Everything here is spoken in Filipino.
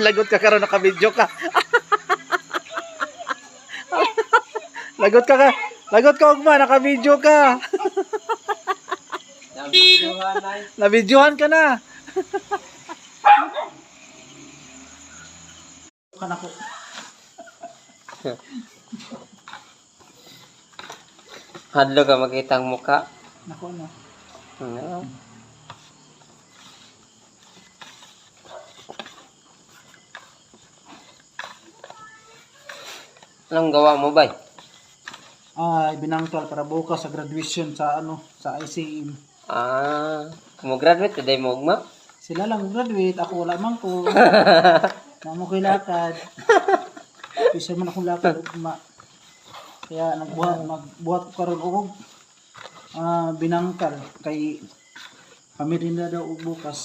Lagot ka karon naka-video ka. Lagot ka ka. Lagot ka ugma naka-video ka. Na-videohan ka na. Kana ko. Hadlo ka makita ang muka. Nako na. No. Anong gawa mo ba? Binangtol para bukas sa graduation sa sa ICM. Mo graduate today mo ugma? Sila lang graduate, ako wala man ko. Namo ko'y lakad. Bisa man akong lakad ugma. Kaya magbuhat ko karon og binangkal kay pamirinda daw og bukas.